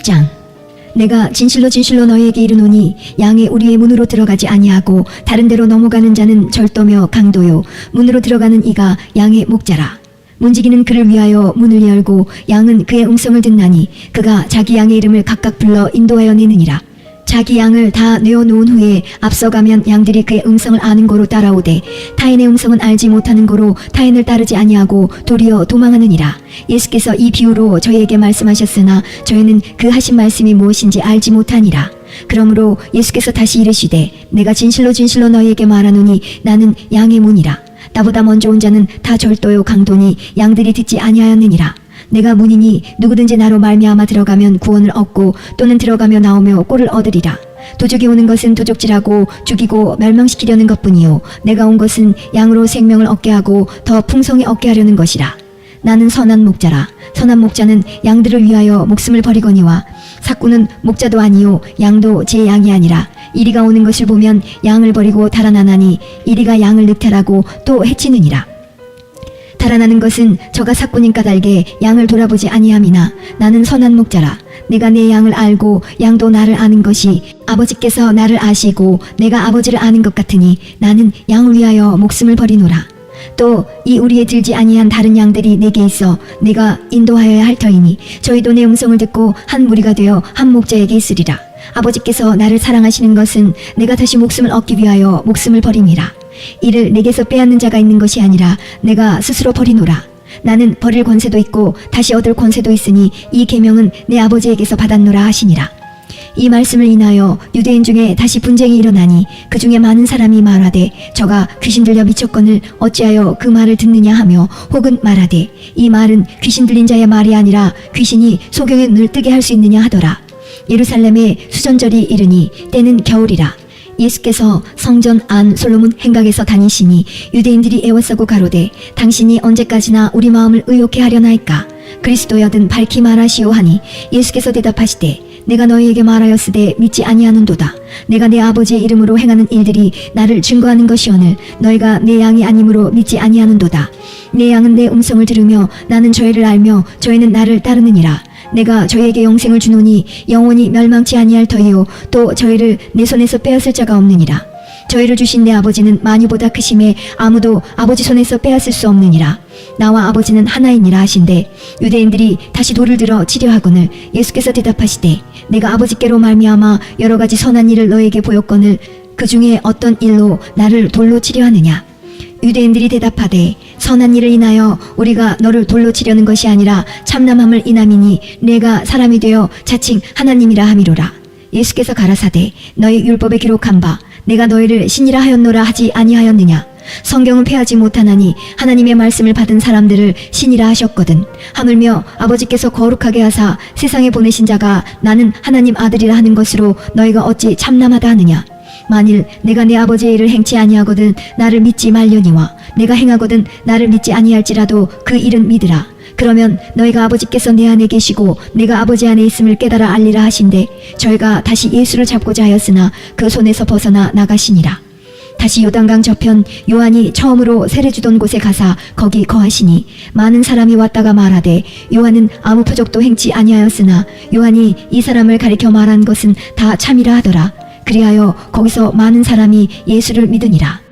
11장. 내가 진실로 진실로 너희에게 이르노니 양의 우리의 문으로 들어가지 아니하고 다른 데로 넘어가는 자는 절도며 강도요 문으로 들어가는 이가 양의 목자라. 문지기는 그를 위하여 문을 열고 양은 그의 음성을 듣나니 그가 자기 양의 이름을 각각 불러 인도하여 내느니라. 자기 양을 다 내어놓은 후에 앞서가면 양들이 그의 음성을 아는 고로 따라오되 타인의 음성은 알지 못하는 고로 타인을 따르지 아니하고 도리어 도망하느니라. 예수께서 이 비유로 저희에게 말씀하셨으나 저희는 그 하신 말씀이 무엇인지 알지 못하니라. 그러므로 예수께서 다시 이르시되 내가 진실로 진실로 너희에게 말하노니 나는 양의 문이라. 나보다 먼저 온 자는 다 절도요 강도니 양들이 듣지 아니하였느니라. 내가 문이니 누구든지 나로 말미암아 들어가면 구원을 얻고 또는 들어가며 나오며 꼴을 얻으리라. 도적이 오는 것은 도적질하고 죽이고 멸망시키려는 것뿐이요 내가 온 것은 양으로 생명을 얻게 하고 더 풍성히 얻게 하려는 것이라. 나는 선한 목자라. 선한 목자는 양들을 위하여 목숨을 버리거니와 삭구는 목자도 아니요 양도 제 양이 아니라 이리가 오는 것을 보면 양을 버리고 달아나나니 이리가 양을 늑탈하고 또 해치느니라. 달아나는 것은 저가 삭구님 까닭에 양을 돌아보지 아니함이나 나는 선한 목자라. 내가 내 양을 알고 양도 나를 아는 것이 아버지께서 나를 아시고 내가 아버지를 아는 것 같으니 나는 양을 위하여 목숨을 버리노라. 또 이 우리에 들지 아니한 다른 양들이 내게 있어 내가 인도하여야 할 터이니 저희도 내 음성을 듣고 한 무리가 되어 한 목자에게 있으리라. 아버지께서 나를 사랑하시는 것은 내가 다시 목숨을 얻기 위하여 목숨을 버림이라. 이를 내게서 빼앗는 자가 있는 것이 아니라 내가 스스로 버리노라. 나는 버릴 권세도 있고 다시 얻을 권세도 있으니 이 계명은 내 아버지에게서 받았노라 하시니라. 이 말씀을 인하여 유대인 중에 다시 분쟁이 일어나니 그 중에 많은 사람이 말하되 저가 귀신 들려 미쳤거늘 어찌하여 그 말을 듣느냐 하며 혹은 말하되 이 말은 귀신 들린 자의 말이 아니라 귀신이 소경의 눈을 뜨게 할 수 있느냐 하더라. 예루살렘에 수전절이 이르니 때는 겨울이라. 예수께서 성전 안 솔로몬 행각에서 다니시니 유대인들이 애워싸고 가로되 당신이 언제까지나 우리 마음을 의욕해 하려나이까. 그리스도여든 밝히 말하시오 하니 예수께서 대답하시되 내가 너희에게 말하였으되 믿지 아니하는도다. 내가 내 아버지의 이름으로 행하는 일들이 나를 증거하는 것이오늘 너희가 내 양이 아니므로 믿지 아니하는도다. 내 양은 내 음성을 들으며 나는 저희를 알며 저희는 나를 따르느니라. 내가 저희에게 영생을 주노니 영원히 멸망치 아니할 터이요 또 저희를 내 손에서 빼앗을 자가 없느니라. 저희를 주신 내 아버지는 만유보다 크심에 아무도 아버지 손에서 빼앗을 수 없느니라. 나와 아버지는 하나이니라 하신대 유대인들이 다시 돌을 들어 치려 하거늘 예수께서 대답하시되 내가 아버지께로 말미암아 여러 가지 선한 일을 너에게 보였거늘 그 중에 어떤 일로 나를 돌로 치려 하느냐. 유대인들이 대답하되 선한 일을 인하여 우리가 너를 돌로 치려는 것이 아니라 참남함을 인함이니 내가 사람이 되어 자칭 하나님이라 함이로라. 예수께서 가라사대 너희 율법에 기록한 바 내가 너희를 신이라 하였노라 하지 아니하였느냐. 성경은 패하지 못하나니 하나님의 말씀을 받은 사람들을 신이라 하셨거든. 하물며 아버지께서 거룩하게 하사 세상에 보내신 자가 나는 하나님 아들이라 하는 것으로 너희가 어찌 참남하다 하느냐. 만일 내가 내 아버지의 일을 행치 아니하거든 나를 믿지 말려니와 내가 행하거든 나를 믿지 아니할지라도 그 일은 믿으라. 그러면 너희가 아버지께서 내 안에 계시고 내가 아버지 안에 있음을 깨달아 알리라 하신대 저희가 다시 예수를 잡고자 하였으나 그 손에서 벗어나 나가시니라. 다시 요단강 저편 요한이 처음으로 세례 주던 곳에 가사 거기 거하시니 많은 사람이 왔다가 말하되 요한은 아무 표적도 행치 아니하였으나 요한이 이 사람을 가리켜 말한 것은 다 참이라 하더라. 그리하여 거기서 많은 사람이 예수를 믿으니라.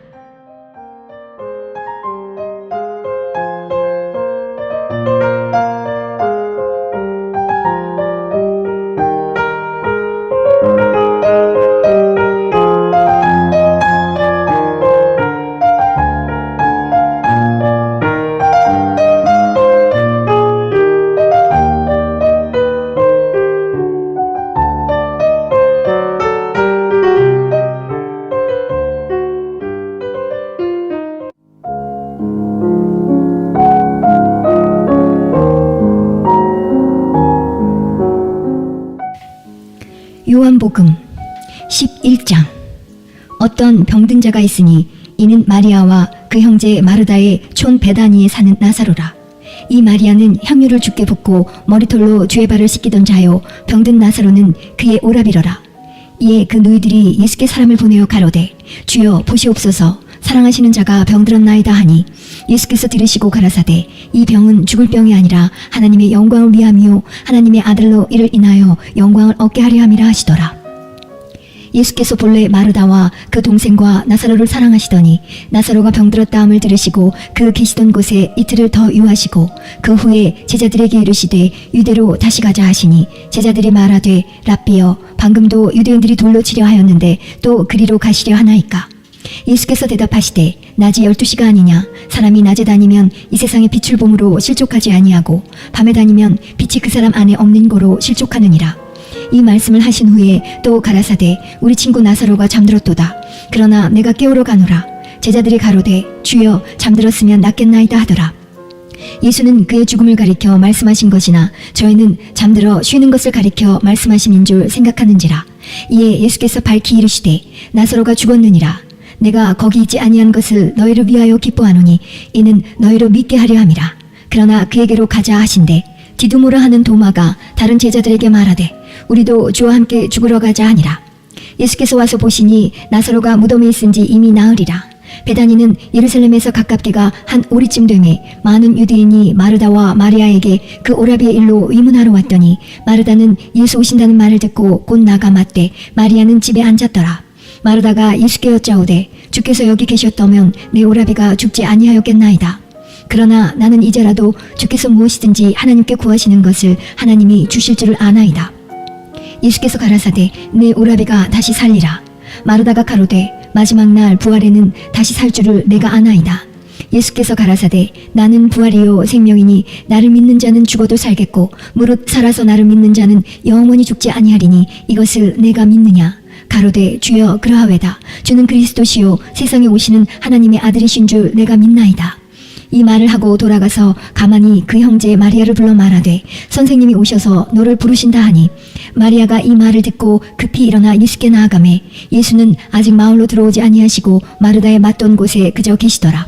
요한복음 11장. 어떤 병든 자가 있으니 이는 마리아와 그 형제 마르다의 촌 베다니에 사는 나사로라. 이 마리아는 향유를 주께 붓고 머리털로 주의 발을 씻기던 자요 병든 나사로는 그의 오라비러라. 이에 그 누이들이 예수께 사람을 보내어 가로되 주여 보시옵소서 사랑하시는 자가 병들었나이다 하니 예수께서 들으시고 가라사대 이 병은 죽을 병이 아니라 하나님의 영광을 위함이요 하나님의 아들로 이를 인하여 영광을 얻게 하려 함이라 하시더라. 예수께서 본래 마르다와 그 동생과 나사로를 사랑하시더니 나사로가 병들었다함을 들으시고 그 계시던 곳에 이틀을 더 유하시고 그 후에 제자들에게 이르시되 유대로 다시 가자 하시니 제자들이 말하되 랍비여 방금도 유대인들이 돌로 치려 하였는데 또 그리로 가시려 하나이까. 예수께서 대답하시되 낮이 12시가 아니냐. 사람이 낮에 다니면 이 세상의 빛을 봄으로 실족하지 아니하고 밤에 다니면 빛이 그 사람 안에 없는 거로 실족하느니라. 이 말씀을 하신 후에 또 가라사대 우리 친구 나사로가 잠들었도다. 그러나 내가 깨우러 가노라. 제자들이 가로되 주여 잠들었으면 낫겠나이다 하더라. 예수는 그의 죽음을 가리켜 말씀하신 것이나 저희는 잠들어 쉬는 것을 가리켜 말씀하심인 줄 생각하는지라. 이에 예수께서 밝히 이르시되 나사로가 죽었느니라. 내가 거기 있지 아니한 것을 너희를 위하여 기뻐하노니 이는 너희로 믿게 하려 함이라. 그러나 그에게로 가자 하신대 디두모라 하는 도마가 다른 제자들에게 말하되 우리도 주와 함께 죽으러 가자 하니라. 예수께서 와서 보시니 나사로가 무덤에 있은지 이미 나으리라. 베다니는 예루살렘에서 가깝게가 한 오리쯤 되매 많은 유대인이 마르다와 마리아에게 그 오라비의 일로 의문하러 왔더니 마르다는 예수 오신다는 말을 듣고 곧 나가 맞되 마리아는 집에 앉았더라. 마르다가 예수께 여짜오되 주께서 여기 계셨다면 내 오라비가 죽지 아니하였겠나이다. 그러나 나는 이제라도 주께서 무엇이든지 하나님께 구하시는 것을 하나님이 주실 줄을 아나이다. 예수께서 가라사대 내 오라비가 다시 살리라. 마르다가 가로되 마지막 날 부활에는 다시 살 줄을 내가 아나이다. 예수께서 가라사대 나는 부활이요 생명이니 나를 믿는 자는 죽어도 살겠고 무릇 살아서 나를 믿는 자는 영원히 죽지 아니하리니 이것을 내가 믿느냐. 가로되 주여 그러하외다. 주는 그리스도시요 세상에 오시는 하나님의 아들이신 줄 내가 믿나이다. 이 말을 하고 돌아가서 가만히 그 형제 마리아를 불러 말하되 선생님이 오셔서 너를 부르신다 하니 마리아가 이 말을 듣고 급히 일어나 예수께 나아가매 예수는 아직 마을로 들어오지 아니하시고 마르다에 맞던 곳에 그저 계시더라.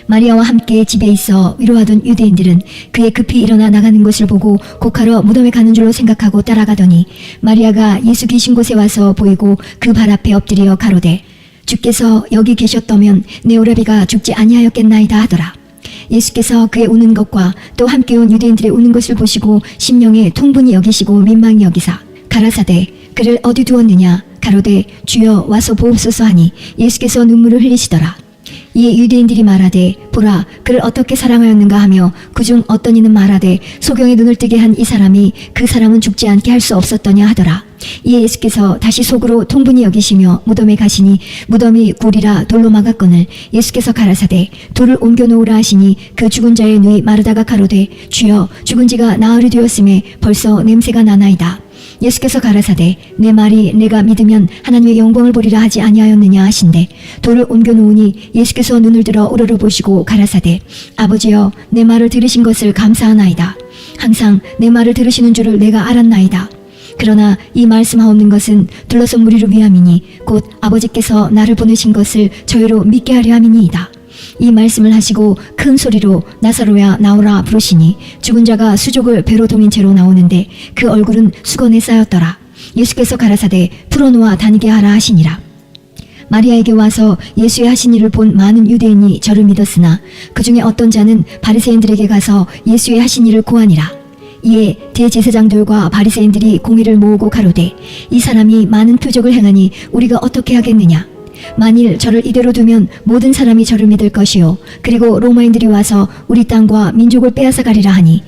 마리아와 함께 집에 있어 위로하던 유대인들은 그의 급히 일어나 나가는 것을 보고 곡하러 무덤에 가는 줄로 생각하고 따라가더니 마리아가 예수 계신 곳에 와서 보이고 그 발 앞에 엎드려 가로되 주께서 여기 계셨다면 내 오라비가 죽지 아니하였겠나이다 하더라. 예수께서 그의 우는 것과 또 함께 온 유대인들의 우는 것을 보시고 심령에 통분히 여기시고 민망히 여기사 가라사대 그를 어디 두었느냐. 가로되 주여 와서 보옵소서 하니 예수께서 눈물을 흘리시더라. 이에 유대인들이 말하되 보라 그를 어떻게 사랑하였는가 하며 그중 어떤 이는 말하되 소경의 눈을 뜨게 한 이 사람이 그 사람은 죽지 않게 할 수 없었더냐 하더라. 이에 예수께서 다시 속으로 통분히 여기시며 무덤에 가시니 무덤이 굴이라 돌로 막았거늘 예수께서 가라사대 돌을 옮겨 놓으라 하시니 그 죽은 자의 누이 마르다가 가로되 주여 죽은 지가 나흘이 되었음에 벌써 냄새가 나나이다. 예수께서 가라사대 내 말이 내가 믿으면 하나님의 영광을 보리라 하지 아니하였느냐 하신대 돌을 옮겨 놓으니 예수께서 눈을 들어 우러러 보시고 가라사대 아버지여 내 말을 들으신 것을 감사하나이다. 항상 내 말을 들으시는 줄을 내가 알았나이다. 그러나 이 말씀하옵는 것은 둘러선 무리를 위함이니 곧 아버지께서 나를 보내신 것을 저희로 믿게 하려 함이니이다. 이 말씀을 하시고 큰 소리로 나사로야 나오라 부르시니 죽은 자가 수족을 배로 동인 채로 나오는데 그 얼굴은 수건에 쌓였더라. 예수께서 가라사대 풀어놓아 다니게 하라 하시니라. 마리아에게 와서 예수의 하신 일을 본 많은 유대인이 저를 믿었으나 그 중에 어떤 자는 바리새인들에게 가서 예수의 하신 일을 고하니라. 이에 대제사장들과 바리새인들이 공의를 모으고 가로되 이 사람이 많은 표적을 행하니 우리가 어떻게 하겠느냐. 만일 저를 이대로 두면 모든 사람이 저를 믿을 것이요 그리고 로마인들이 와서 우리 땅과 민족을 빼앗아 가리라 하니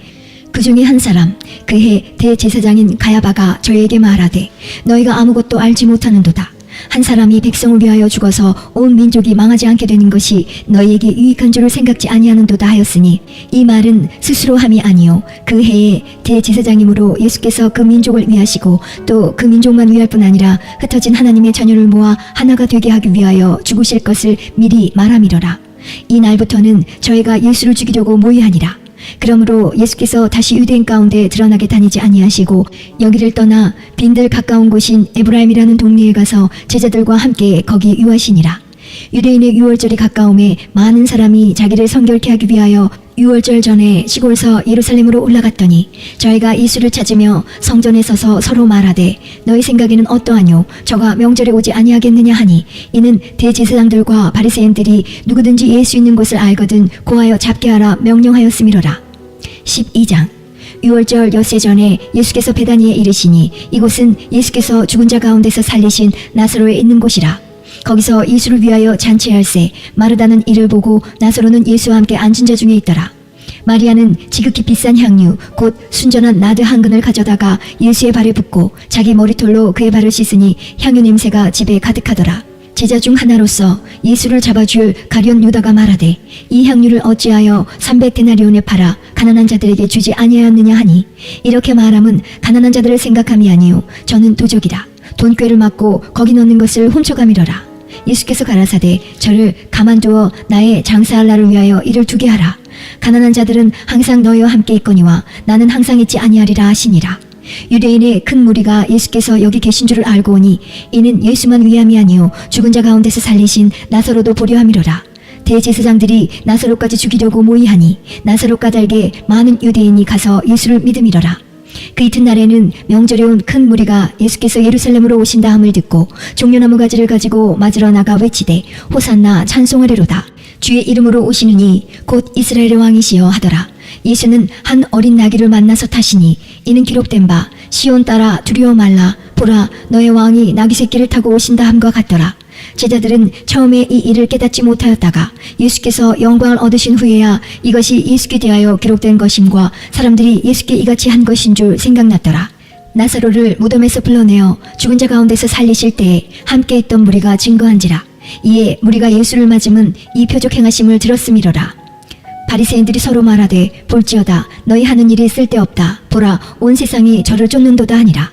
그 중에 한 사람 그해 대제사장인 가야바가 저에게 말하되 너희가 아무것도 알지 못하는도다. 한 사람이 백성을 위하여 죽어서 온 민족이 망하지 않게 되는 것이 너희에게 유익한 줄을 생각지 아니하는도다 하였으니 이 말은 스스로 함이 아니요 그 해에 대제사장이므로 예수께서 그 민족을 위하시고 또 그 민족만 위할 뿐 아니라 흩어진 하나님의 자녀를 모아 하나가 되게 하기 위하여 죽으실 것을 미리 말함이러라. 이 날부터는 저희가 예수를 죽이려고 모의하니라. 그러므로 예수께서 다시 유대인 가운데 드러나게 다니지 아니하시고 여기를 떠나 빈들 가까운 곳인 에브라임이라는 동네에 가서 제자들과 함께 거기 유하시니라. 유대인의 유월절이 가까움에 많은 사람이 자기를 성결케 하기 위하여 유월절 전에 시골서 예루살렘으로 올라갔더니 저희가 예수를 찾으며 성전에 서서 서로 말하되 너희 생각에는 어떠하뇨? 저가 명절에 오지 아니하겠느냐 하니 이는 대제사장들과 바리새인들이 누구든지 예수 있는 곳을 알거든 고하여 잡게 하라 명령하였음이로라. 12장. 유월절 엿새 전에 예수께서 베다니에 이르시니 이곳은 예수께서 죽은 자 가운데서 살리신 나사로에 있는 곳이라. 거기서 예수를 위하여 잔치할세 마르다는 이를 보고 나사로는 예수와 함께 앉은 자 중에 있더라. 마리아는 지극히 비싼 향유 곧 순전한 나드 한 근을 가져다가 예수의 발에 붓고 자기 머리털로 그의 발을 씻으니 향유 냄새가 집에 가득하더라. 제자 중 하나로서 예수를 잡아줄 가룟 유다가 말하되 이 향유를 어찌하여 300데나리온에 팔아 가난한 자들에게 주지 아니하였느냐 하니 이렇게 말함은 가난한 자들을 생각함이 아니요 저는 도적이라. 돈꾀를 맞고 거기 넣는 것을 훔쳐감이러라. 예수께서 가라사대 저를 가만두어 나의 장사할 날을 위하여 이를 두게 하라. 가난한 자들은 항상 너희와 함께 있거니와 나는 항상 있지 아니하리라 하시니라. 유대인의 큰 무리가 예수께서 여기 계신 줄을 알고 오니 이는 예수만 위함이 아니요 죽은 자 가운데서 살리신 나사로도 보려 함이로라. 대제사장들이 나사로까지 죽이려고 모의하니 나사로 까닭에 많은 유대인이 가서 예수를 믿음이로라. 그 이튿날에는 명절에 온 큰 무리가 예수께서 예루살렘으로 오신다 함을 듣고 종려나무 가지를 가지고 맞으러 나가 외치되 호산나 찬송하리로다. 주의 이름으로 오시느니 곧 이스라엘의 왕이시여 하더라. 예수는 한 어린 나귀를 만나서 타시니 이는 기록된 바 시온 따라 두려워 말라 보라 너의 왕이 나귀 새끼를 타고 오신다 함과 같더라. 제자들은 처음에 이 일을 깨닫지 못하였다가 예수께서 영광을 얻으신 후에야 이것이 예수께 대하여 기록된 것임과 사람들이 예수께 이같이 한 것인 줄 생각났더라. 나사로를 무덤에서 불러내어 죽은 자 가운데서 살리실 때에 함께 있던 무리가 증거한지라. 이에 무리가 예수를 맞음은 이 표적 행하심을 들었음이로라. 바리새인들이 서로 말하되 볼지어다 너희 하는 일이 쓸데없다. 보라 온 세상이 저를 쫓는도다 하니라.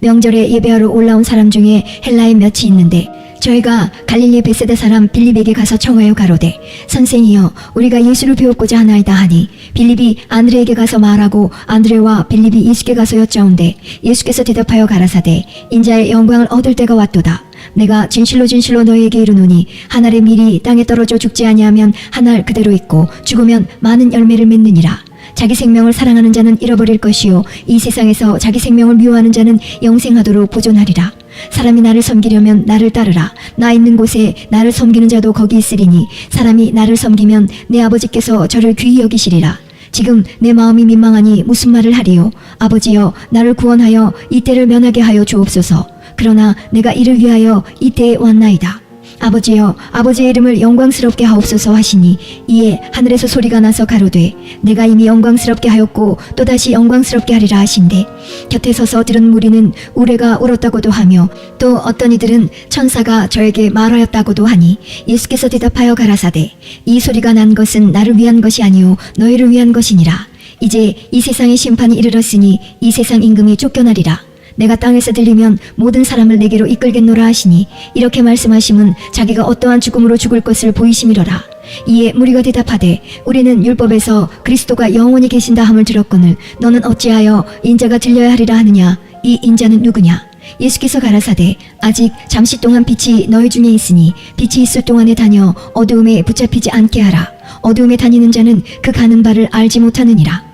명절에 예배하러 올라온 사람 중에 헬라인 몇이 있는데 저희가 갈릴리 베세다 사람 빌립에게 가서 청하여 가로되 선생이여 우리가 예수를 배웠고자 하나이다 하니 빌립이 안드레에게 가서 말하고 안드레와 빌립이 예수께 가서 여짜온대 예수께서 대답하여 가라사대 인자의 영광을 얻을 때가 왔도다. 내가 진실로 진실로 너희에게 이르노니 한 알의 밀이 땅에 떨어져 죽지 아니하면 한 알 그대로 있고 죽으면 많은 열매를 맺느니라. 자기 생명을 사랑하는 자는 잃어버릴 것이요 이 세상에서 자기 생명을 미워하는 자는 영생하도록 보존하리라. 사람이 나를 섬기려면 나를 따르라. 나 있는 곳에 나를 섬기는 자도 거기 있으리니 사람이 나를 섬기면 내 아버지께서 저를 귀히 여기시리라. 지금 내 마음이 민망하니 무슨 말을 하리요. 아버지여 나를 구원하여 이 때를 면하게 하여 주옵소서. 그러나 내가 이를 위하여 이 때에 왔나이다. 아버지여 아버지의 이름을 영광스럽게 하옵소서 하시니 이에 하늘에서 소리가 나서 가로되 내가 이미 영광스럽게 하였고 또다시 영광스럽게 하리라 하신대 곁에 서서 들은 무리는 우레가 울었다고도 하며 또 어떤 이들은 천사가 저에게 말하였다고도 하니 예수께서 대답하여 가라사대 이 소리가 난 것은 나를 위한 것이 아니요 너희를 위한 것이니라. 이제 이 세상의 심판이 이르렀으니 이 세상 임금이 쫓겨나리라. 내가 땅에서 들리면 모든 사람을 내게로 이끌겠노라 하시니 이렇게 말씀하심은 자기가 어떠한 죽음으로 죽을 것을 보이심이로라. 이에 무리가 대답하되 우리는 율법에서 그리스도가 영원히 계신다 함을 들었거늘 너는 어찌하여 인자가 들려야 하리라 하느냐. 이 인자는 누구냐. 예수께서 가라사대 아직 잠시 동안 빛이 너희 중에 있으니 빛이 있을 동안에 다녀 어두움에 붙잡히지 않게 하라. 어두움에 다니는 자는 그 가는 바를 알지 못하느니라.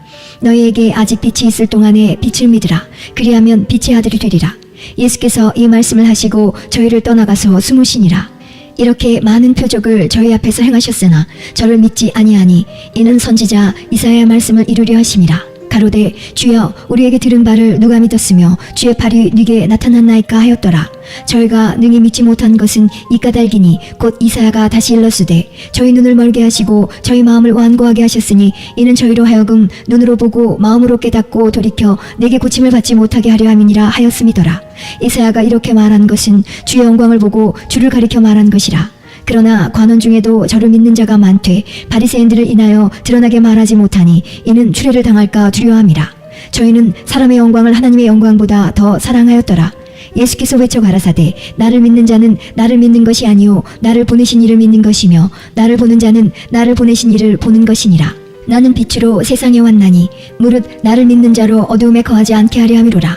너희에게 아직 빛이 있을 동안에 빛을 믿으라. 그리하면 빛의 아들이 되리라. 예수께서 이 말씀을 하시고 저희를 떠나가서 숨으시니라. 이렇게 많은 표적을 저희 앞에서 행하셨으나 저를 믿지 아니하니 이는 선지자 이사야의 말씀을 이루려 하심이라. 가로되 주여 우리에게 들은 바를 누가 믿었으며 주의 팔이 네게 나타났나이까 하였더라. 저희가 능히 믿지 못한 것은 이 까닭이니 곧 이사야가 다시 일렀으되 저희 눈을 멀게 하시고 저희 마음을 완고하게 하셨으니 이는 저희로 하여금 눈으로 보고 마음으로 깨닫고 돌이켜 내게 고침을 받지 못하게 하려 함이니라 하였음이더라. 이사야가 이렇게 말한 것은 주의 영광을 보고 주를 가리켜 말한 것이라. 그러나 관원 중에도 저를 믿는 자가 많되 바리새인들을 인하여 드러나게 말하지 못하니 이는 추례를 당할까 두려워함이라. 저희는 사람의 영광을 하나님의 영광보다 더 사랑하였더라. 예수께서 외쳐 가라사대 나를 믿는 자는 나를 믿는 것이 아니요 나를 보내신 이를 믿는 것이며 나를 보는 자는 나를 보내신 이를 보는 것이니라. 나는 빛으로 세상에 왔나니 무릇 나를 믿는 자로 어두움에 거하지 않게 하려 함이로라.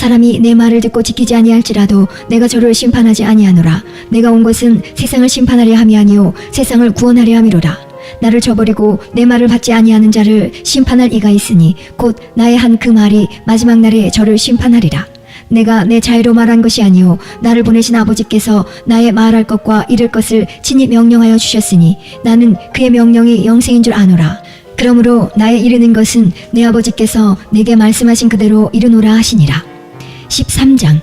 사람이 내 말을 듣고 지키지 아니할지라도 내가 저를 심판하지 아니하노라. 내가 온 것은 세상을 심판하려 함이 아니요 세상을 구원하려 함이로라. 나를 저버리고 내 말을 받지 아니하는 자를 심판할 이가 있으니 곧 나의 한 그 말이 마지막 날에 저를 심판하리라. 내가 내 자유로 말한 것이 아니요 나를 보내신 아버지께서 나의 말할 것과 이를 것을 친히 명령하여 주셨으니 나는 그의 명령이 영생인 줄 아노라. 그러므로 나의 이르는 것은 내 아버지께서 내게 말씀하신 그대로 이르노라 하시니라. 13장.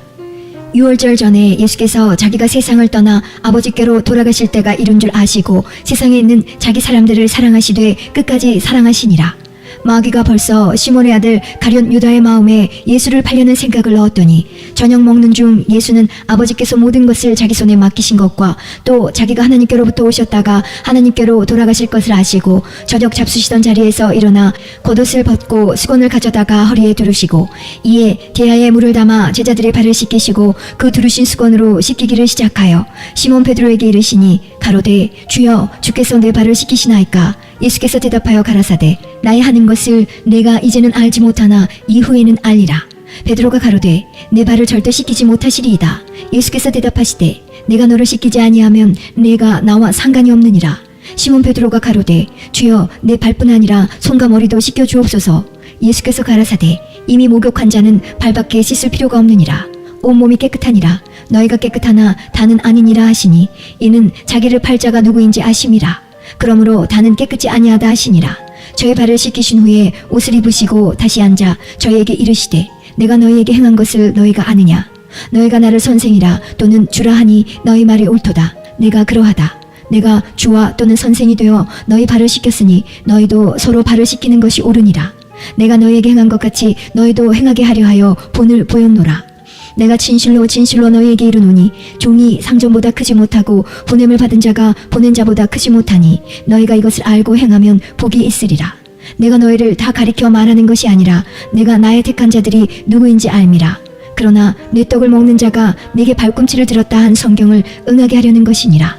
유월절 전에 예수께서 자기가 세상을 떠나 아버지께로 돌아가실 때가 이른 줄 아시고 세상에 있는 자기 사람들을 사랑하시되 끝까지 사랑하시니라. 마귀가 벌써 시몬의 아들 가룟 유다의 마음에 예수를 팔려는 생각을 넣었더니 저녁 먹는 중 예수는 아버지께서 모든 것을 자기 손에 맡기신 것과 또 자기가 하나님께로부터 오셨다가 하나님께로 돌아가실 것을 아시고 저녁 잡수시던 자리에서 일어나 겉옷을 벗고 수건을 가져다가 허리에 두르시고 이에 대야에 물을 담아 제자들의 발을 씻기시고 그 두르신 수건으로 씻기기를 시작하여 시몬 베드로에게 이르시니 가로되 주여 주께서 내 발을 씻기시나이까. 예수께서 대답하여 가라사대 나의 하는 것을 내가 이제는 알지 못하나 이후에는 알리라. 베드로가 가로되 내 발을 절대 씻기지 못하시리이다. 예수께서 대답하시되 내가 너를 씻기지 아니하면 내가 나와 상관이 없느니라. 시몬 베드로가 가로되 주여 내 발뿐 아니라 손과 머리도 씻겨 주옵소서. 예수께서 가라사대 이미 목욕한 자는 발밖에 씻을 필요가 없느니라. 온몸이 깨끗하니라. 너희가 깨끗하나 다는 아니니라 하시니 이는 자기를 팔 자가 누구인지 아심이라. 그러므로 다는 깨끗이 아니하다 하시니라. 저의 발을 씻기신 후에 옷을 입으시고 다시 앉아 저희에게 이르시되 내가 너희에게 행한 것을 너희가 아느냐. 너희가 나를 선생이라 또는 주라 하니 너희 말이 옳도다. 내가 그러하다. 내가 주와 또는 선생이 되어 너희 발을 씻겼으니 너희도 서로 발을 씻기는 것이 옳으니라. 내가 너희에게 행한 것 같이 너희도 행하게 하려 하여 본을 보였노라. 내가 진실로 진실로 너희에게 이르노니 종이 상전보다 크지 못하고 보냄을 받은 자가 보낸 자보다 크지 못하니 너희가 이것을 알고 행하면 복이 있으리라. 내가 너희를 다 가리켜 말하는 것이 아니라 내가 나의 택한 자들이 누구인지 알미라. 그러나 내 떡을 먹는 자가 내게 발꿈치를 들었다 한 성경을 응하게 하려는 것이니라.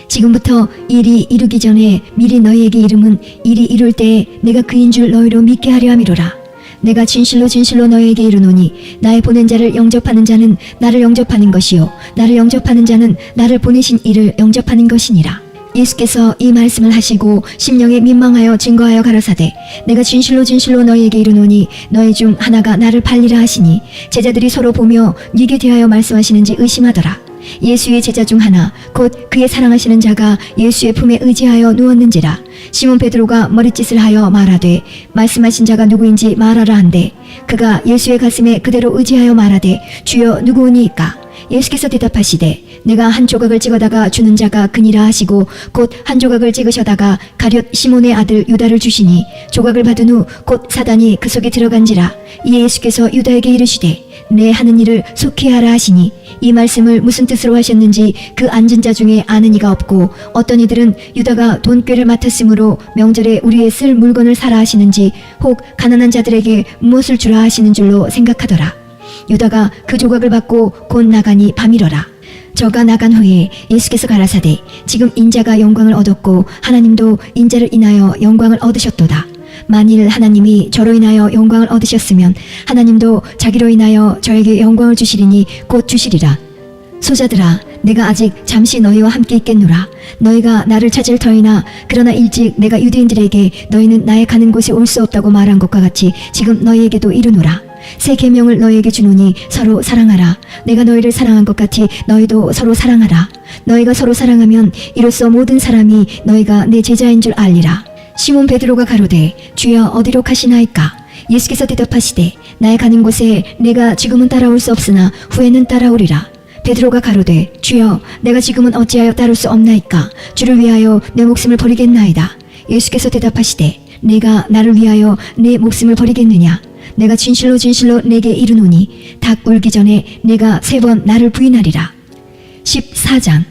지금부터 일이 이루기 전에 미리 너희에게 이름은 일이 이룰 때에 내가 그인 줄 너희로 믿게 하려 함이로라. 내가 진실로 진실로 너희에게 이르노니 나의 보낸 자를 영접하는 자는 나를 영접하는 것이요 나를 영접하는 자는 나를 보내신 이를 영접하는 것이니라. 예수께서 이 말씀을 하시고 심령에 민망하여 증거하여 가라사대 내가 진실로 진실로 너희에게 이르노니 너희 중 하나가 나를 팔리라 하시니 제자들이 서로 보며 네게 대하여 말씀하시는지 의심하더라. 예수의 제자 중 하나 곧 그의 사랑하시는 자가 예수의 품에 의지하여 누웠는지라. 시몬 베드로가 머릿짓을 하여 말하되 말씀하신 자가 누구인지 말하라 한데 그가 예수의 가슴에 그대로 의지하여 말하되 주여 누구오니이까. 예수께서 대답하시되 내가 한 조각을 찍어다가 주는 자가 그니라 하시고 곧 한 조각을 찍으셔다가 가룟 시몬의 아들 유다를 주시니 조각을 받은 후 곧 사단이 그 속에 들어간지라. 이에 예수께서 유다에게 이르시되 내 하는 일을 속히 하라 하시니 이 말씀을 무슨 뜻으로 하셨는지 그 앉은 자 중에 아는 이가 없고 어떤 이들은 유다가 돈꾀를 맡았으므로 명절에 우리의 쓸 물건을 사라 하시는지 혹 가난한 자들에게 무엇을 주라 하시는 줄로 생각하더라. 유다가 그 조각을 받고 곧 나가니 밤이러라. 저가 나간 후에 예수께서 가라사대 지금 인자가 영광을 얻었고 하나님도 인자를 인하여 영광을 얻으셨도다. 만일 하나님이 저로 인하여 영광을 얻으셨으면 하나님도 자기로 인하여 저에게 영광을 주시리니 곧 주시리라. 소자들아 내가 아직 잠시 너희와 함께 있겠노라. 너희가 나를 찾을 터이나 그러나 일찍 내가 유대인들에게 너희는 나의 가는 곳에 올 수 없다고 말한 것과 같이 지금 너희에게도 이르노라. 새 계명을 너희에게 주노니 서로 사랑하라. 내가 너희를 사랑한 것 같이 너희도 서로 사랑하라. 너희가 서로 사랑하면 이로써 모든 사람이 너희가 내 제자인 줄 알리라. 시몬 베드로가 가로되 주여 어디로 가시나이까. 예수께서 대답하시되 나의 가는 곳에 내가 지금은 따라올 수 없으나 후에는 따라오리라. 베드로가 가로되 주여 내가 지금은 어찌하여 따를 수 없나이까. 주를 위하여 내 목숨을 버리겠나이다. 예수께서 대답하시되 내가 나를 위하여 내 목숨을 버리겠느냐. 내가 진실로 진실로 내게 이르노니 닭 울기 전에 내가 3번 나를 부인하리라. 14장.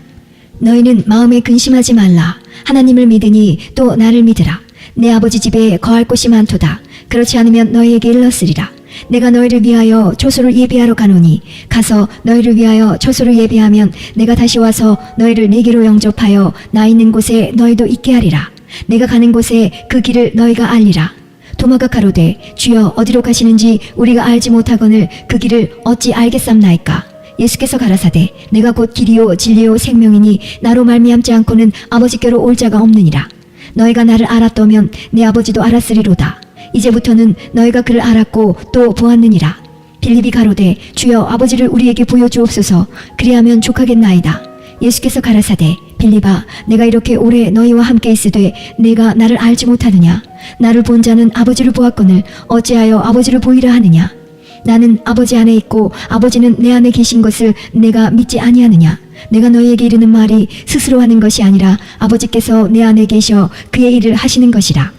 너희는 마음에 근심하지 말라. 하나님을 믿으니 또 나를 믿으라. 내 아버지 집에 거할 곳이 많도다. 그렇지 않으면 너희에게 일렀으리라. 내가 너희를 위하여 초소를 예비하러 가노니 가서 너희를 위하여 초소를 예비하면 내가 다시 와서 너희를 내게로 영접하여 나 있는 곳에 너희도 있게 하리라. 내가 가는 곳에 그 길을 너희가 알리라. 도마가 가로되 주여 어디로 가시는지 우리가 알지 못하거늘 그 길을 어찌 알겠삼나이까. 예수께서 가라사대 내가 곧 길이요 진리요 생명이니 나로 말미암지 않고는 아버지께로 올 자가 없느니라. 너희가 나를 알았더면 내 아버지도 알았으리로다. 이제부터는 너희가 그를 알았고 또 보았느니라. 빌립이 가로되 주여 아버지를 우리에게 보여주옵소서. 그리하면 족하겠나이다. 예수께서 가라사대 빌립아 내가 이렇게 오래 너희와 함께 있으되 내가 나를 알지 못하느냐. 나를 본 자는 아버지를 보았거늘 어찌하여 아버지를 보이라 하느냐. 나는 아버지 안에 있고 아버지는 내 안에 계신 것을 내가 믿지 아니하느냐. 내가 너희에게 이르는 말이 스스로 하는 것이 아니라 아버지께서 내 안에 계셔 그의 일을 하시는 것이라.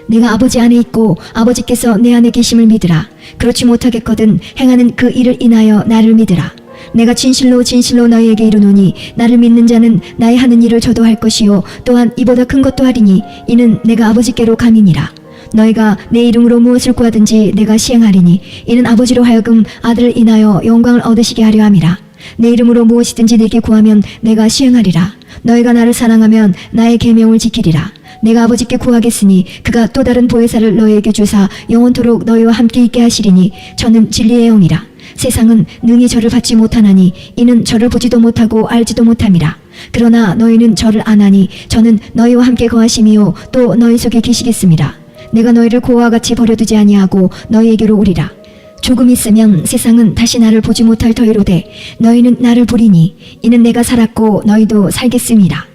내가 아버지 안에 있고 아버지께서 내 안에 계심을 믿으라. 그렇지 못하겠거든 행하는 그 일을 인하여 나를 믿으라. 내가 진실로 진실로 너희에게 이르노니 나를 믿는 자는 나의 하는 일을 저도 할 것이요 또한 이보다 큰 것도 하리니 이는 내가 아버지께로 감이니라. 너희가 내 이름으로 무엇을 구하든지 내가 시행하리니 이는 아버지로 하여금 아들을 인하여 영광을 얻으시게 하려 함이라. 내 이름으로 무엇이든지 내게 구하면 내가 시행하리라. 너희가 나를 사랑하면 나의 계명을 지키리라. 내가 아버지께 구하겠으니 그가 또 다른 보혜사를 너희에게 주사 영원토록 너희와 함께 있게 하시리니 저는 진리의 영이라. 세상은 능히 저를 받지 못하나니 이는 저를 보지도 못하고 알지도 못함이라. 그러나 너희는 저를 아나니 저는 너희와 함께 거하심이요 또 너희 속에 계시겠습니다. 내가 너희를 고아와 같이 버려두지 아니하고 너희에게로 오리라. 조금 있으면 세상은 다시 나를 보지 못할 터이로되 너희는 나를 보리니 이는 내가 살았고 너희도 살겠음이라.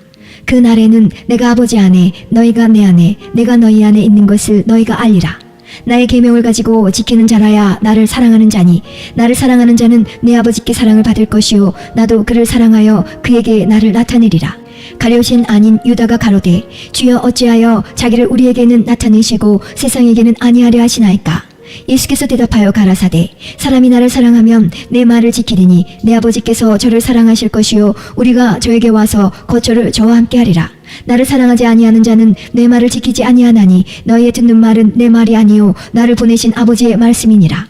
그 날에는 내가 아버지 안에 너희가 내 안에 내가 너희 안에 있는 것을 너희가 알리라. 나의 계명을 가지고 지키는 자라야 나를 사랑하는 자니 나를 사랑하는 자는 내 아버지께 사랑을 받을 것이요 나도 그를 사랑하여 그에게 나를 나타내리라. 가룟신 아닌 유다가 가로되 주여 어찌하여 자기를 우리에게는 나타내시고 세상에게는 아니하려 하시나이까. 예수께서 대답하여 가라사대 사람이 나를 사랑하면 내 말을 지키리니 내 아버지께서 저를 사랑하실 것이요 우리가 저에게 와서 거처를 저와 함께 하리라. 나를 사랑하지 아니하는 자는 내 말을 지키지 아니하나니 너희의 듣는 말은 내 말이 아니요 나를 보내신 아버지의 말씀이니라.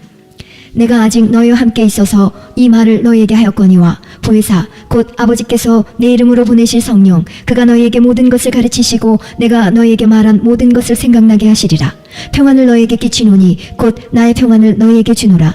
내가 아직 너희와 함께 있어서 이 말을 너희에게 하였거니와 보혜사 곧 아버지께서 내 이름으로 보내실 성령 그가 너희에게 모든 것을 가르치시고 내가 너희에게 말한 모든 것을 생각나게 하시리라. 평안을 너희에게 끼치노니 곧 나의 평안을 너희에게 주노라.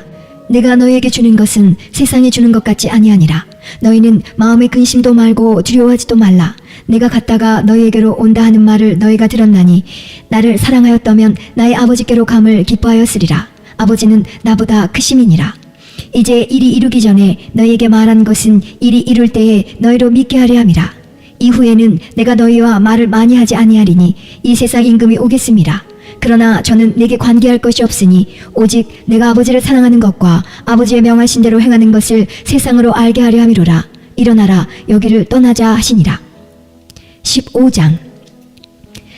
내가 너희에게 주는 것은 세상이 주는 것 같지 아니하니라. 너희는 마음의 근심도 말고 두려워하지도 말라. 내가 갔다가 너희에게로 온다 하는 말을 너희가 들었나니 나를 사랑하였다면 나의 아버지께로 감을 기뻐하였으리라. 아버지는 나보다 크심이니라. 이제 일이 이루기 전에 너희에게 말한 것은 일이 이룰 때에 너희로 믿게 하려 함이라. 이후에는 내가 너희와 말을 많이 하지 아니하리니 이 세상 임금이 오겠음이라. 그러나 저는 내게 관계할 것이 없으니 오직 내가 아버지를 사랑하는 것과 아버지의 명하신 대로 행하는 것을 세상으로 알게 하려 함이로라. 일어나라 여기를 떠나자 하시니라. 15장.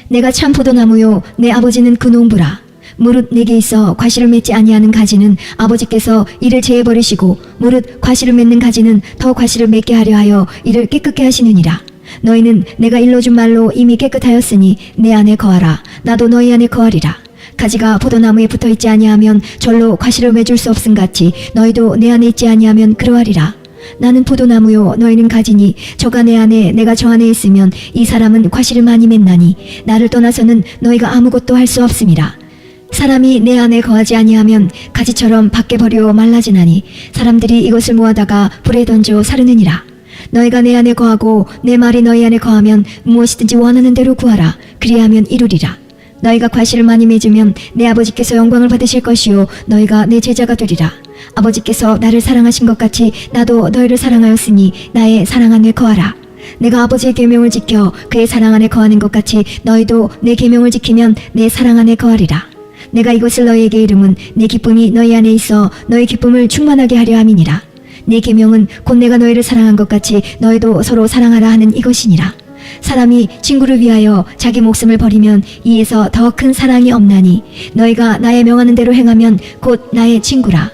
내가 참 포도나무요 내 아버지는 그 농부라. 무릇 내게 있어 과실을 맺지 아니하는 가지는 아버지께서 이를 제해버리시고 무릇 과실을 맺는 가지는 더 과실을 맺게 하려 하여 이를 깨끗게 하시느니라. 너희는 내가 일러준 말로 이미 깨끗하였으니 내 안에 거하라. 나도 너희 안에 거하리라. 가지가 포도나무에 붙어있지 아니하면 절로 과실을 맺을 수 없음같이 너희도 내 안에 있지 아니하면 그러하리라. 나는 포도나무요 너희는 가지니 저가 내 안에 내가 저 안에 있으면 이 사람은 과실을 많이 맺나니 나를 떠나서는 너희가 아무것도 할 수 없음이라. 사람이 내 안에 거하지 아니하면 가지처럼 밖에 버려 말라지나니 사람들이 이것을 모아다가 불에 던져 사르느니라. 너희가 내 안에 거하고 내 말이 너희 안에 거하면 무엇이든지 원하는 대로 구하라. 그리하면 이루리라. 너희가 과실을 많이 맺으면 내 아버지께서 영광을 받으실 것이요 너희가 내 제자가 되리라. 아버지께서 나를 사랑하신 것 같이 나도 너희를 사랑하였으니 나의 사랑 안에 거하라. 내가 아버지의 계명을 지켜 그의 사랑 안에 거하는 것 같이 너희도 내 계명을 지키면 내 사랑 안에 거하리라. 내가 이것을 너희에게 이름은 내 기쁨이 너희 안에 있어 너희 기쁨을 충만하게 하려 함이니라. 내 계명은 곧 내가 너희를 사랑한 것 같이 너희도 서로 사랑하라 하는 이것이니라. 사람이 친구를 위하여 자기 목숨을 버리면 이에서 더 큰 사랑이 없나니 너희가 나의 명하는 대로 행하면 곧 나의 친구라.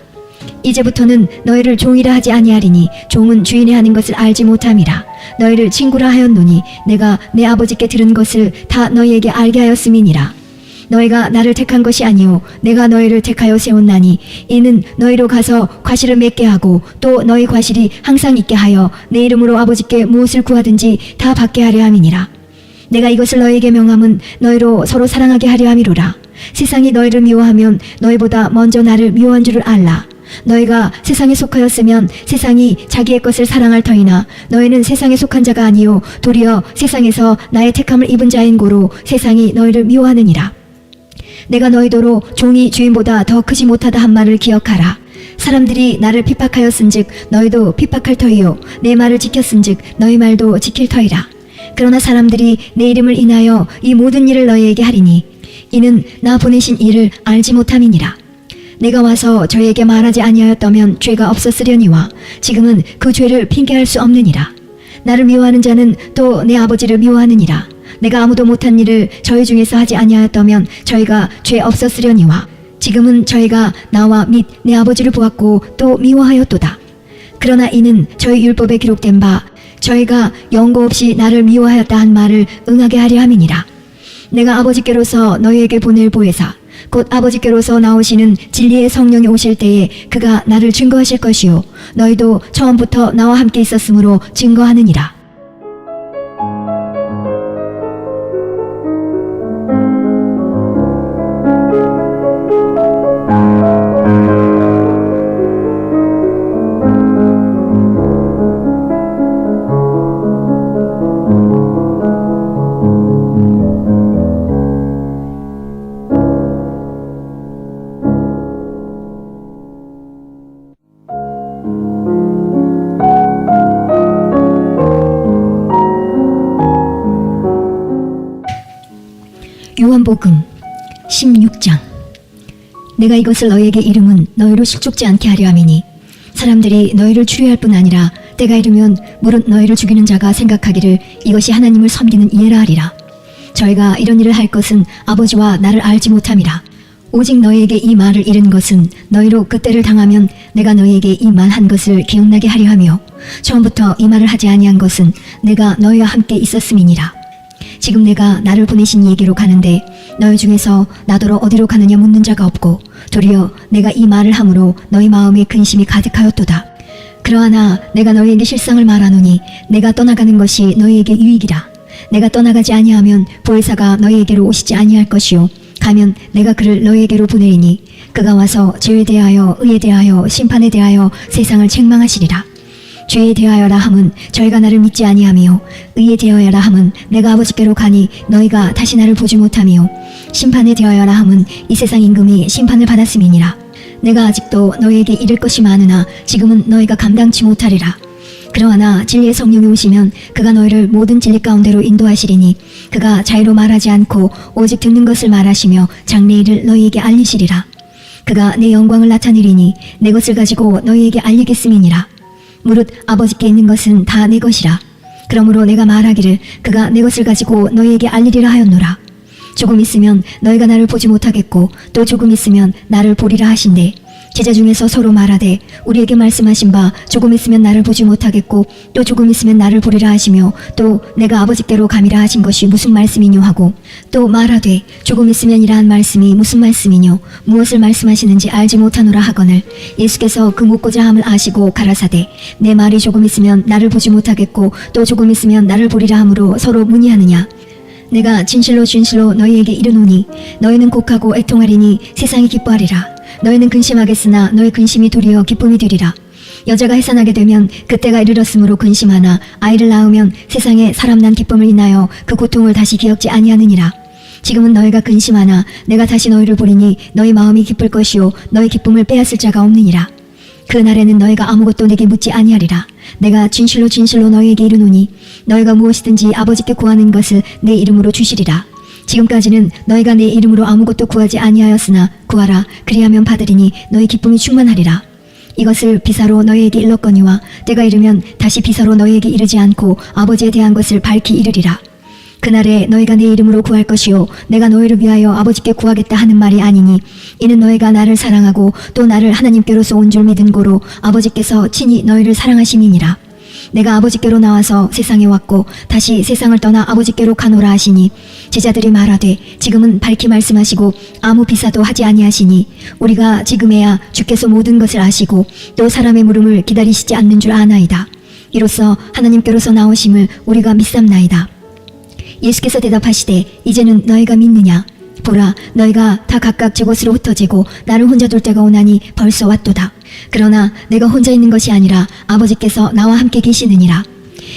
이제부터는 너희를 종이라 하지 아니하리니 종은 주인의 하는 것을 알지 못함이라. 너희를 친구라 하였노니 내가 내 아버지께 들은 것을 다 너희에게 알게 하였음이니라. 너희가 나를 택한 것이 아니오 내가 너희를 택하여 세웠나니 이는 너희로 가서 과실을 맺게 하고 또 너희 과실이 항상 있게 하여 내 이름으로 아버지께 무엇을 구하든지 다 받게 하려 함이니라. 내가 이것을 너희에게 명함은 너희로 서로 사랑하게 하려 함이로라. 세상이 너희를 미워하면 너희보다 먼저 나를 미워한 줄을 알라. 너희가 세상에 속하였으면 세상이 자기의 것을 사랑할 터이나 너희는 세상에 속한 자가 아니요 도리어 세상에서 나의 택함을 입은 자인 고로 세상이 너희를 미워하느니라. 내가 너희더러 종이 주인보다 더 크지 못하다 한 말을 기억하라. 사람들이 나를 핍박하였은즉 너희도 핍박할 터이요 내 말을 지켰은즉 너희 말도 지킬 터이라. 그러나 사람들이 내 이름을 인하여 이 모든 일을 너희에게 하리니 이는 나 보내신 이를 알지 못함이니라. 내가 와서 저희에게 말하지 아니하였다면 죄가 없었으려니와 지금은 그 죄를 핑계할 수 없느니라. 나를 미워하는 자는 또 내 아버지를 미워하느니라. 내가 아무도 못한 일을 저희 중에서 하지 아니하였다면 저희가 죄 없었으려니와 지금은 저희가 나와 및 내 아버지를 보았고 또 미워하였도다. 그러나 이는 저희 율법에 기록된 바 저희가 영고 없이 나를 미워하였다 한 말을 응하게 하려 함이니라. 내가 아버지께로서 너희에게 보낼 보혜사 곧 아버지께로서 나오시는 진리의 성령이 오실 때에 그가 나를 증거하실 것이요 너희도 처음부터 나와 함께 있었으므로 증거하느니라. 요한복음 16장. 내가 이것을 너희에게 이름은 너희로 실족지 않게 하려 함이니 사람들이 너희를 추리할 뿐 아니라 때가 이르면 무릇 너희를 죽이는 자가 생각하기를 이것이 하나님을 섬기는 이해라 하리라. 저희가 이런 일을 할 것은 아버지와 나를 알지 못함이라. 오직 너희에게 이 말을 이른 것은 너희로 그때를 당하면 내가 너희에게 이 말한 것을 기억나게 하려 하며 처음부터 이 말을 하지 아니한 것은 내가 너희와 함께 있었음이니라. 지금 내가 나를 보내신 이에게로 가는데 너희 중에서 나더러 어디로 가느냐 묻는 자가 없고 도리어 내가 이 말을 함으로 너희 마음에 근심이 가득하였도다. 그러하나 내가 너희에게 실상을 말하노니 내가 떠나가는 것이 너희에게 유익이라. 내가 떠나가지 아니하면 보혜사가 너희에게로 오시지 아니할 것이요 가면 내가 그를 너희에게로 보내리니 그가 와서 죄에 대하여 의에 대하여 심판에 대하여 세상을 책망하시리라. 죄에 대하여라 함은 저희가 나를 믿지 아니하며 의에 대하여라 함은 내가 아버지께로 가니 너희가 다시 나를 보지 못하며 심판에 대하여라 함은 이 세상 임금이 심판을 받았음이니라. 내가 아직도 너희에게 이를 것이 많으나 지금은 너희가 감당치 못하리라. 그러하나 진리의 성령이 오시면 그가 너희를 모든 진리 가운데로 인도하시리니 그가 자유로 말하지 않고 오직 듣는 것을 말하시며 장래의 일을 너희에게 알리시리라. 그가 내 영광을 나타내리니 내 것을 가지고 너희에게 알리겠음이니라. 무릇 아버지께 있는 것은 다 내 것이라. 그러므로 내가 말하기를 그가 내 것을 가지고 너희에게 알리리라 하였노라. 조금 있으면 너희가 나를 보지 못하겠고 또 조금 있으면 나를 보리라 하신대. 제자 중에서 서로 말하되 우리에게 말씀하신 바 조금 있으면 나를 보지 못하겠고 또 조금 있으면 나를 보리라 하시며 또 내가 아버지께로 감이라 하신 것이 무슨 말씀이뇨 하고 또 말하되 조금 있으면이라 한 말씀이 무슨 말씀이뇨 무엇을 말씀하시는지 알지 못하노라 하거늘 예수께서 그 묻고자 함을 아시고 가라사대 내 말이 조금 있으면 나를 보지 못하겠고 또 조금 있으면 나를 보리라 함으로 서로 문의하느냐. 내가 진실로 진실로 너희에게 이르노니 너희는 곡하고 애통하리니 세상이 기뻐하리라. 너희는 근심하겠으나 너희 근심이 도리어 기쁨이 되리라. 여자가 해산하게 되면 그때가 이르렀으므로 근심하나 아이를 낳으면 세상에 사람 난 기쁨을 인하여 그 고통을 다시 기억지 아니하느니라. 지금은 너희가 근심하나 내가 다시 너희를 보리니 너희 마음이 기쁠 것이요 너희 기쁨을 빼앗을 자가 없느니라. 그 날에는 너희가 아무것도 내게 묻지 아니하리라. 내가 진실로 진실로 너희에게 이르노니 너희가 무엇이든지 아버지께 구하는 것을 내 이름으로 주시리라. 지금까지는 너희가 내 이름으로 아무것도 구하지 아니하였으나 구하라 그리하면 받으리니 너희 기쁨이 충만하리라. 이것을 비사로 너희에게 일렀거니와 때가 이르면 다시 비사로 너희에게 이르지 않고 아버지에 대한 것을 밝히 이르리라. 그날에 너희가 내 이름으로 구할 것이요 내가 너희를 위하여 아버지께 구하겠다 하는 말이 아니니 이는 너희가 나를 사랑하고 또 나를 하나님께로서 온 줄 믿은 고로 아버지께서 친히 너희를 사랑하심이니라. 내가 아버지께로 나와서 세상에 왔고 다시 세상을 떠나 아버지께로 가노라 하시니 제자들이 말하되 지금은 밝히 말씀하시고 아무 비사도 하지 아니하시니 우리가 지금에야 주께서 모든 것을 아시고 또 사람의 물음을 기다리시지 않는 줄 아나이다. 이로써 하나님께로서 나오심을 우리가 믿삼나이다. 예수께서 대답하시되 이제는 너희가 믿느냐. 보라, 너희가 다 각각 제 곳으로 흩어지고 나를 혼자 둘 때가 오나니 벌써 왔도다. 그러나 내가 혼자 있는 것이 아니라 아버지께서 나와 함께 계시느니라.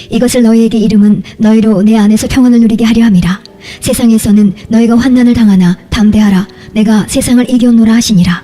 이것을 너희에게 이름은 너희로 내 안에서 평안을 누리게 하려 함이라. 세상에서는 너희가 환난을 당하나 담대하라. 내가 세상을 이겨노라 하시니라.